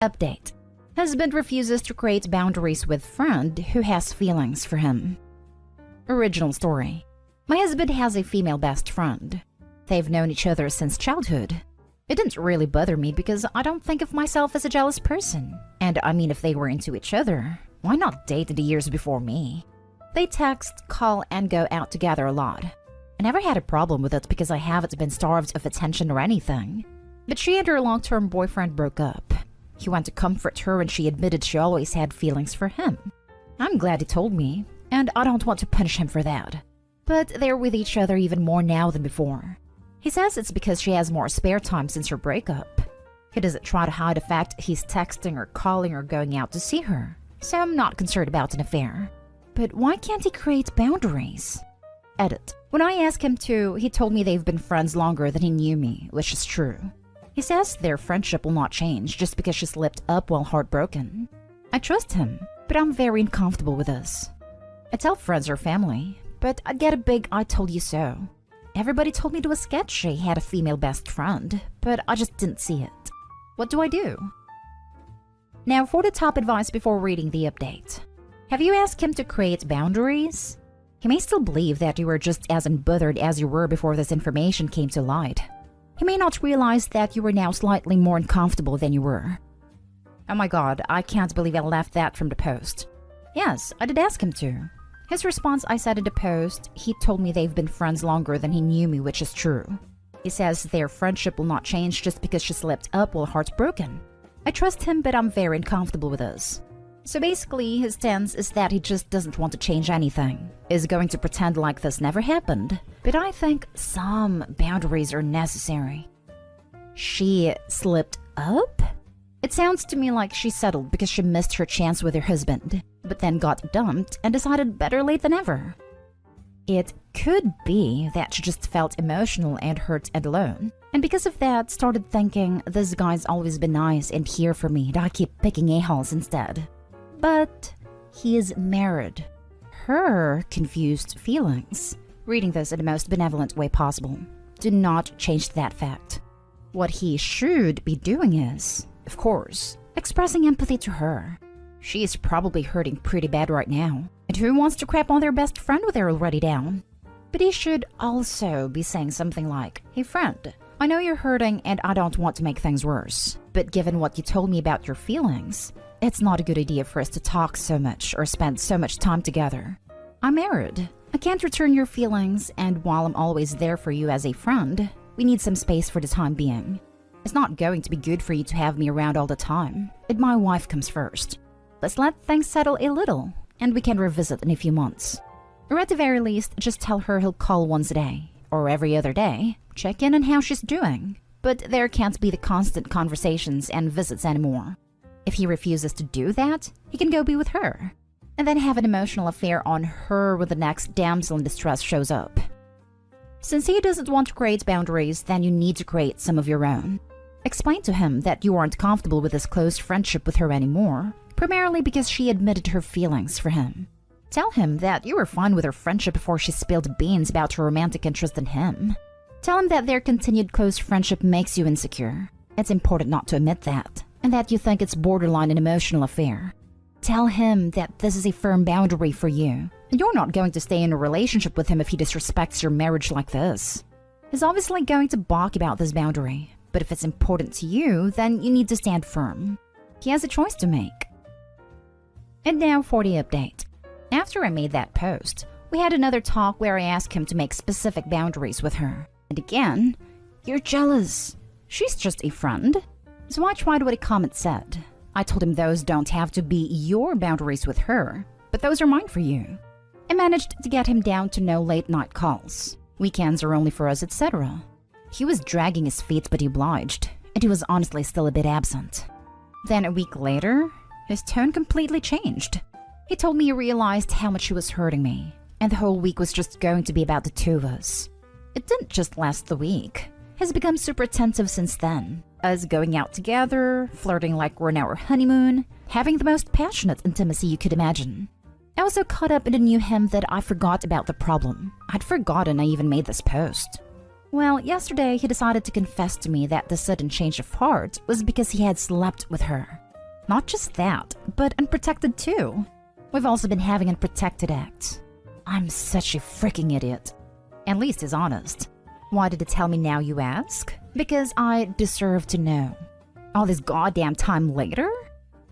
Update. Husband refuses to create boundaries with friend who has feelings for him. Original story. My husband has a female best friend. They've known each other since childhood. It didn't really bother me because I don't think of myself as a jealous person. And I mean, if they were into each other, why not date in the years before me? They text, call, and go out together a lot. I never had a problem with it because I haven't been starved of attention or anything. But she and her long-term boyfriend broke up. He went to comfort her and she admitted she always had feelings for him. I'm glad he told me, and I don't want to punish him for that. But they're with each other even more now than before. He says it's because she has more spare time since her breakup. He doesn't try to hide the fact he's texting or calling or going out to see her, so I'm not concerned about an affair. But why can't he create boundaries? Edit. When I asked him to, he told me they've been friends longer than he knew me, which is true. He says their friendship will not change just because she slipped up while heartbroken. I trust him, but I'm very uncomfortable with this. I tell friends or family, but I get a big I told you so. Everybody told me it was sketchy he had a female best friend, but I just didn't see it. What do I do? Now for the top advice before reading the update. Have you asked him to create boundaries? He may still believe that you were just as unbothered as you were before this information came to light. He may not realize that you are now slightly more uncomfortable than you were. Oh my god, I can't believe I left that from the post. Yes, I did ask him to. His response I said in the post, he told me they've been friends longer than he knew me, which is true. He says their friendship will not change just because she slipped up while heartbroken. I trust him, but I'm very uncomfortable with this. So basically, his stance is that he just doesn't want to change anything, is going to pretend like this never happened. But I think some boundaries are necessary. She slipped up? It sounds to me like she settled because she missed her chance with her husband, but then got dumped and decided better late than ever. It could be that she just felt emotional and hurt and alone, and because of that started thinking, this guy's always been nice and here for me, and I keep picking a-holes instead. But he is married. Her confused feelings, reading this in the most benevolent way possible, do not change that fact. What he should be doing is, of course, expressing empathy to her. She is probably hurting pretty bad right now, and who wants to crap on their best friend with her already down? But he should also be saying something like, hey friend, I know you're hurting and I don't want to make things worse, but given what you told me about your feelings, it's not a good idea for us to talk so much or spend so much time together. I'm married. I can't return your feelings, and while I'm always there for you as a friend, we need some space for the time being. It's not going to be good for you to have me around all the time, and my wife comes first. Let's let things settle a little, and we can revisit in a few months. Or at the very least, just tell her he'll call once a day, or every other day, check in on how she's doing. But there can't be the constant conversations and visits anymore. If he refuses to do that, he can go be with her, and then have an emotional affair on her when the next damsel in distress shows up. Since he doesn't want to create boundaries, then you need to create some of your own. Explain to him that you aren't comfortable with this close friendship with her anymore, primarily because she admitted her feelings for him. Tell him that you were fine with her friendship before she spilled beans about her romantic interest in him. Tell him that their continued close friendship makes you insecure. It's important not to admit that, and that you think it's borderline an emotional affair. Tell him that this is a firm boundary for you, and you're not going to stay in a relationship with him if he disrespects your marriage like this. He's obviously going to balk about this boundary, but if it's important to you, then you need to stand firm. He has a choice to make. And now for the update. After I made that post, we had another talk where I asked him to make specific boundaries with her. And again, you're jealous. She's just a friend. So I tried what a comment said. I told him those don't have to be your boundaries with her, but those are mine for you. I managed to get him down to no late night calls. Weekends are only for us, etc. He was dragging his feet, but he obliged, and he was honestly still a bit absent. Then a week later, his tone completely changed. He told me he realized how much he was hurting me, and the whole week was just going to be about the two of us. It didn't just last the week. He's become super attentive since then. Us going out together, flirting like we're in our honeymoon, having the most passionate intimacy you could imagine. I was so caught up in the new him that I forgot about the problem. I'd forgotten I even made this post. Well, yesterday he decided to confess to me that the sudden change of heart was because he had slept with her. Not just that, but unprotected too. We've also been having unprotected acts. I'm such a freaking idiot. At least he's honest. Why did he tell me now, you ask? Because I deserve to know. All this goddamn time later?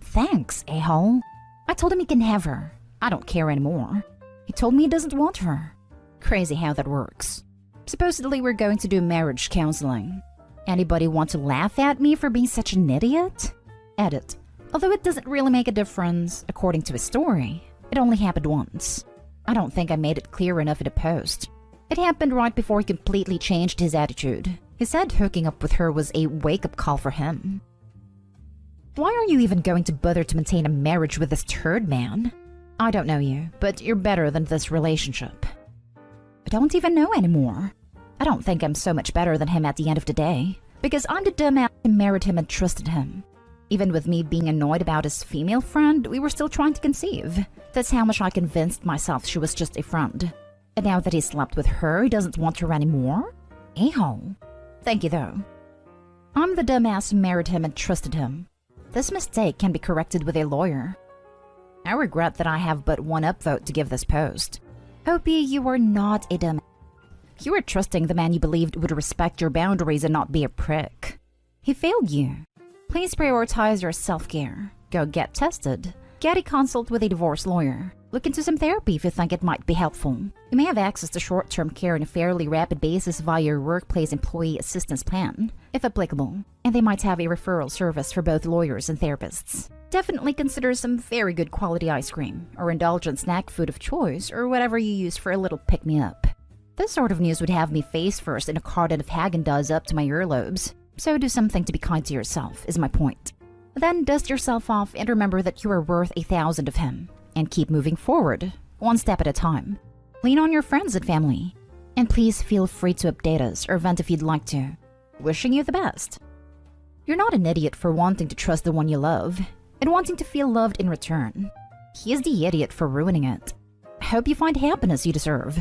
Thanks, a-hole. I told him he can have her. I don't care anymore. He told me he doesn't want her. Crazy how that works. Supposedly we're going to do marriage counseling. Anybody want to laugh at me for being such an idiot? Edit. Although it doesn't really make a difference, according to his story, it only happened once. I don't think I made it clear enough in a post. It happened right before he completely changed his attitude. He said hooking up with her was a wake-up call for him. Why are you even going to bother to maintain a marriage with this turd man? I don't know you, but you're better than this relationship. I don't even know anymore. I don't think I'm so much better than him at the end of the day, because I'm the dumbass who married him and trusted him. Even with me being annoyed about his female friend, we were still trying to conceive. That's how much I convinced myself she was just a friend. And now that he slept with her, he doesn't want her anymore? A-hole. Thank you, though. I'm the dumbass who married him and trusted him. This mistake can be corrected with a lawyer. I regret that I have but one upvote to give this post. Opie, you are not a dumbass. You were trusting the man you believed would respect your boundaries and not be a prick. He failed you. Please prioritize your self-care. Go get tested. Get a consult with a divorce lawyer. Look into some therapy if you think it might be helpful. You may have access to short-term care on a fairly rapid basis via your workplace employee assistance plan, if applicable, and they might have a referral service for both lawyers and therapists. Definitely consider some very good quality ice cream, or indulgent snack food of choice, or whatever you use for a little pick-me-up. This sort of news would have me face first in a carton of Haagen-Dazs up to my earlobes. So do something to be kind to yourself, is my point. Then dust yourself off and remember that you are worth 1,000 of him. And keep moving forward, one step at a time. Lean on your friends and family. And please feel free to update us or vent if you'd like to. Wishing you the best. You're not an idiot for wanting to trust the one you love, and wanting to feel loved in return. He is the idiot for ruining it. I hope you find happiness you deserve.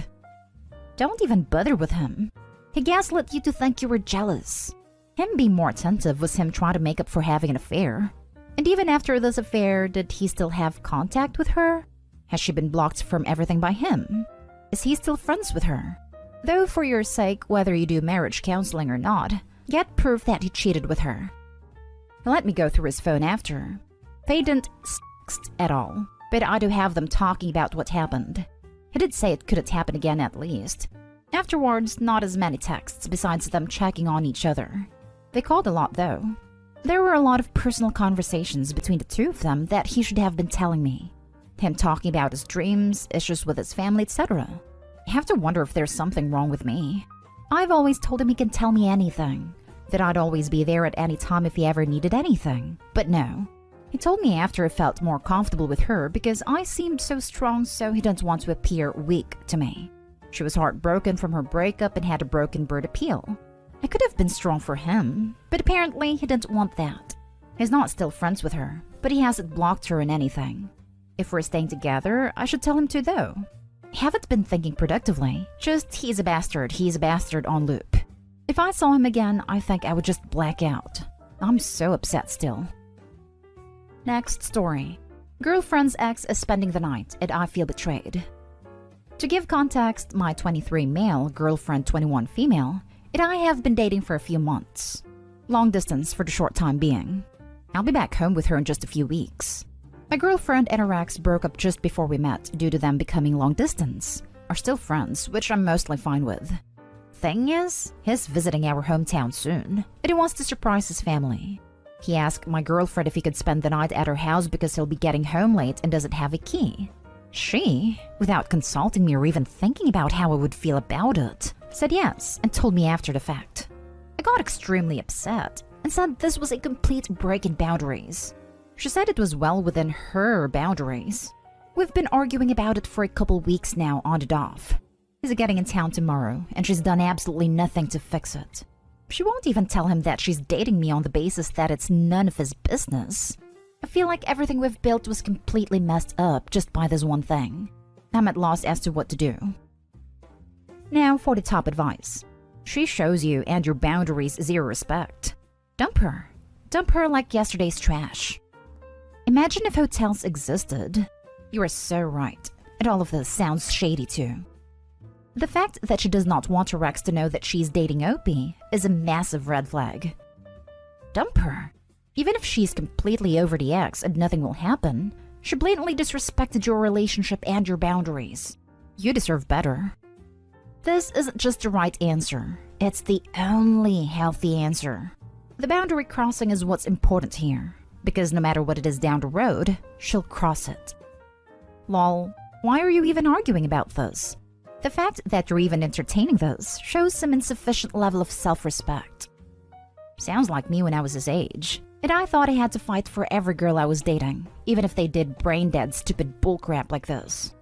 Don't even bother with him. He gaslit you to think you were jealous. Him being more attentive was him trying to make up for having an affair. And even after this affair, did he still have contact with her? Has she been blocked from everything by him? Is he still friends with her? Though for your sake, whether you do marriage counseling or not, get proof that he cheated with her. Let me go through his phone after. They didn't text at all, but I do have them talking about what happened. He did say it couldn't happen again at least. Afterwards, not as many texts besides them checking on each other. They called a lot though. There were a lot of personal conversations between the two of them that he should have been telling me. Him talking about his dreams, issues with his family, etc. I have to wonder if there's something wrong with me. I've always told him he can tell me anything, that I'd always be there at any time if he ever needed anything. But no. He told me after he felt more comfortable with her because I seemed so strong, so he didn't want to appear weak to me. She was heartbroken from her breakup and had a broken bird appeal. I could have been strong for him, but apparently he didn't want that. He's not still friends with her, but he hasn't blocked her in anything. If we're staying together, I should tell him to though. I haven't been thinking productively, just he's a bastard on loop. If I saw him again, I think I would just black out. I'm so upset still. Next story. Girlfriend's ex is spending the night and I feel betrayed. To give context, my 23 male, girlfriend 21 female, and I have been dating for a few months. Long distance for the short time being. I'll be back home with her in just a few weeks. My girlfriend and her ex broke up just before we met due to them becoming long distance. Are still friends, which I'm mostly fine with. Thing is, he's visiting our hometown soon, and he wants to surprise his family. He asked my girlfriend if he could spend the night at her house because he'll be getting home late and doesn't have a key. She, without consulting me or even thinking about how I would feel about it, said yes and told me after the fact. I got extremely upset and said this was a complete break in boundaries. She said it was well within her boundaries. We've been arguing about it for a couple weeks now on and off. He's getting in town tomorrow and she's done absolutely nothing to fix it. She won't even tell him that she's dating me on the basis that it's none of his business. I feel like everything we've built was completely messed up just by this one thing. I'm at loss as to what to do. Now for the top advice. She shows you and your boundaries zero respect. Dump her. Dump her like yesterday's trash. Imagine if hotels existed. You are so right. And all of this sounds shady too. The fact that she does not want her ex to know that she's dating Opie is a massive red flag. Dump her. Even if she's completely over the ex and nothing will happen, she blatantly disrespected your relationship and your boundaries. You deserve better. This isn't just the right answer. It's the only healthy answer. The boundary crossing is what's important here, because no matter what it is down the road, she'll cross it. Lol, why are you even arguing about this? The fact that you're even entertaining this shows some insufficient level of self-respect. Sounds like me when I was his age, and I thought I had to fight for every girl I was dating, even if they did brain-dead stupid bullcrap like this.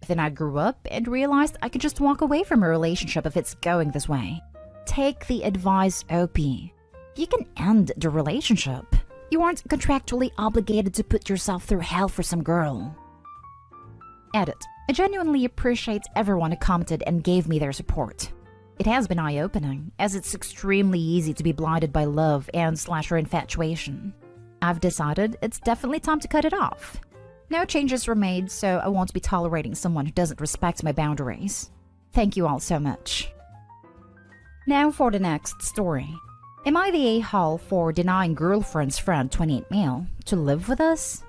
Then I grew up and realized I could just walk away from a relationship if it's going this way. Take the advice, OP. You can end the relationship. You aren't contractually obligated to put yourself through hell for some girl. Edit. I genuinely appreciate everyone who commented and gave me their support. It has been eye-opening, as it's extremely easy to be blinded by love and slasher infatuation. I've decided it's definitely time to cut it off. No changes were made, so I won't be tolerating someone who doesn't respect my boundaries. Thank you all so much. Now for the next story. Am I the a-hole for denying girlfriend's friend 28 male to live with us?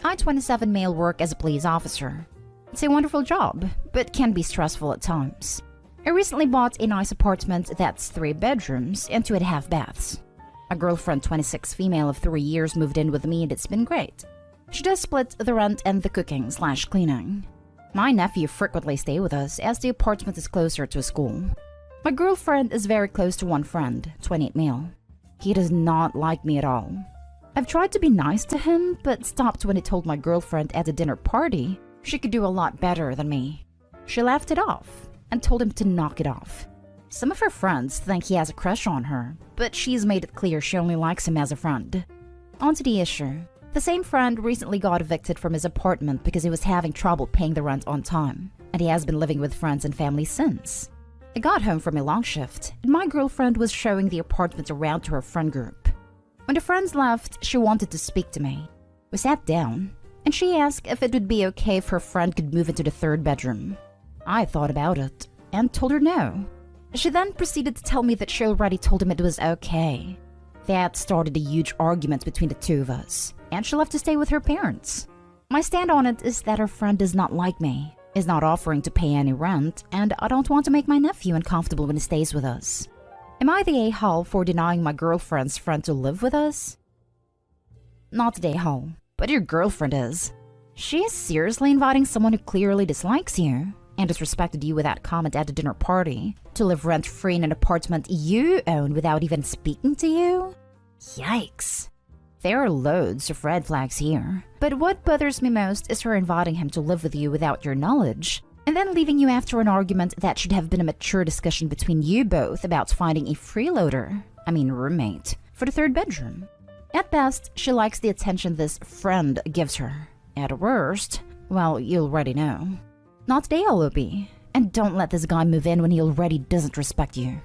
I 27 male work as a police officer. It's a wonderful job, but can be stressful at times. I recently bought a nice apartment that's 3 bedrooms and 2.5 baths. A girlfriend 26 female of 3 years moved in with me and it's been great. She does split the rent and the cooking/cleaning. My nephew frequently stays with us as the apartment is closer to a school. My girlfriend is very close to one friend, 28 male. He does not like me at all. I've tried to be nice to him, but stopped when he told my girlfriend at a dinner party she could do a lot better than me. She laughed it off and told him to knock it off. Some of her friends think he has a crush on her, but she's made it clear she only likes him as a friend. On to the issue. The same friend recently got evicted from his apartment because he was having trouble paying the rent on time, and he has been living with friends and family since. I got home from a long shift, and my girlfriend was showing the apartment around to her friend group. When the friends left, she wanted to speak to me. We sat down, and she asked if it would be okay if her friend could move into the 3rd bedroom. I thought about it, and told her no. She then proceeded to tell me that she already told him it was okay. That started a huge argument between the two of us, and she left to stay with her parents. My stand on it is that her friend does not like me, is not offering to pay any rent, and I don't want to make my nephew uncomfortable when he stays with us. Am I the a-hole for denying my girlfriend's friend to live with us? Not the a-hole, but your girlfriend is. She is seriously inviting someone who clearly dislikes you and disrespected you with that comment at the dinner party to live rent-free in an apartment you own without even speaking to you? Yikes. There are loads of red flags here, but what bothers me most is her inviting him to live with you without your knowledge, and then leaving you after an argument that should have been a mature discussion between you both about finding a roommate, for the 3rd bedroom. At best, she likes the attention this friend gives her. At worst, well, you already know. Not they all will be, and don't let this guy move in when he already doesn't respect you.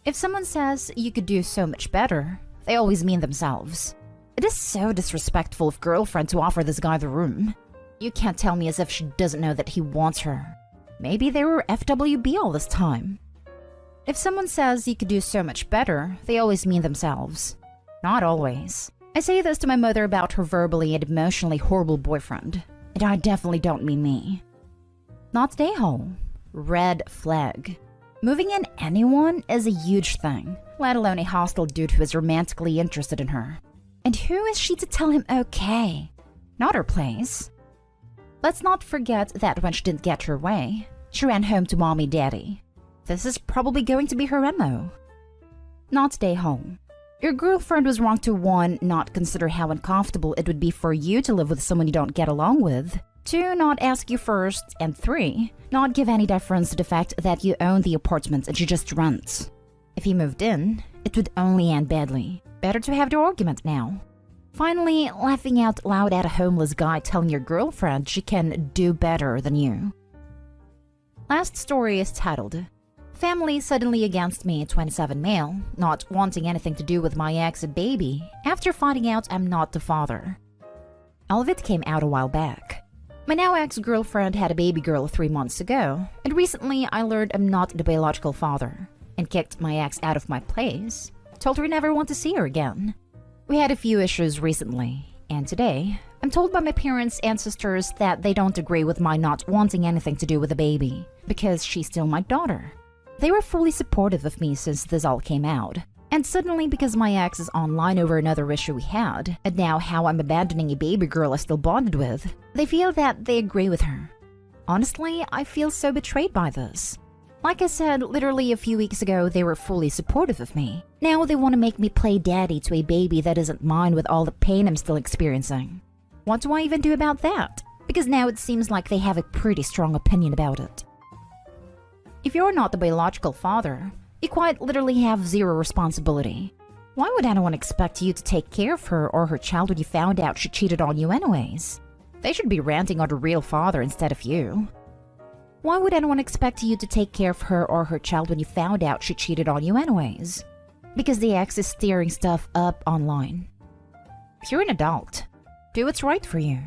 If someone says you could do so much better, they always mean themselves. It is so disrespectful of girlfriend to offer this guy the room. You can't tell me as if she doesn't know that he wants her. Maybe they were FWB all this time. If someone says you could do so much better, they always mean themselves. Not always. I say this to my mother about her verbally and emotionally horrible boyfriend, and I definitely don't mean me. Not a-hole. Red flag. Moving in anyone is a huge thing, let alone a hostile dude who is romantically interested in her. And who is she to tell him okay? Not her place. Let's not forget that when she didn't get her way, she ran home to mommy daddy. This is probably going to be her MO. Not a-hole. Your girlfriend was wrong to 1. Not consider how uncomfortable it would be for you to live with someone you don't get along with. 2. Not ask you first. And 3. Not give any deference to the fact that you own the apartment and she just rents. If he moved in, it would only end badly. Better to have the argument now. Finally, laughing out loud at a homeless guy telling your girlfriend she can do better than you. Last story is titled, Family Suddenly Against Me, 27 male, not wanting anything to do with my ex and baby after finding out I'm not the father. All of it came out a while back. My now ex-girlfriend had a baby girl 3 months ago, and recently I learned I'm not the biological father, and kicked my ex out of my place. Told her I never want to see her again. We had a few issues recently, and today, I'm told by my parents and sisters that they don't agree with my not wanting anything to do with the baby, because she's still my daughter. They were fully supportive of me since this all came out, and suddenly because my ex is online over another issue we had, and now how I'm abandoning a baby girl I still bonded with, they feel that they agree with her. Honestly, I feel so betrayed by this. Like I said, literally a few weeks ago, they were fully supportive of me. Now they want to make me play daddy to a baby that isn't mine with all the pain I'm still experiencing. What do I even do about that? Because now it seems like they have a pretty strong opinion about it. If you're not the biological father, you quite literally have zero responsibility. Why would anyone expect you to take care of her or her child when you found out she cheated on you anyways? They should be ranting on the real father instead of you. Why would anyone expect you to take care of her or her child when you found out she cheated on you anyways? Because the ex is stirring stuff up online. If you're an adult, do what's right for you.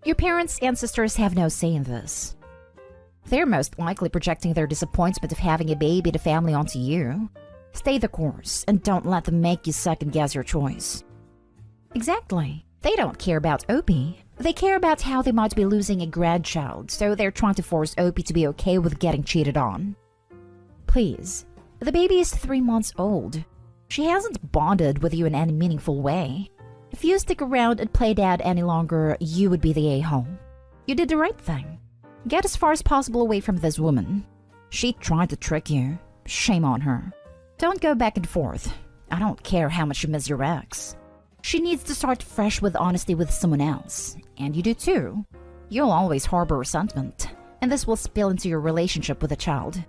Your parents and sisters have no say in this. They're most likely projecting their disappointment of having a baby in the family onto you. Stay the course and don't let them make you second guess your choice. Exactly. They don't care about Opie. They care about how they might be losing a grandchild, so they're trying to force Opie to be okay with getting cheated on. Please, the baby is 3 months old. She hasn't bonded with you in any meaningful way. If you stick around and play dad any longer, you would be the a-hole. You did the right thing. Get as far as possible away from this woman. She tried to trick you. Shame on her. Don't go back and forth. I don't care how much you miss your ex. She needs to start fresh with honesty with someone else. And you do too. You'll always harbor resentment, and this will spill into your relationship with the child.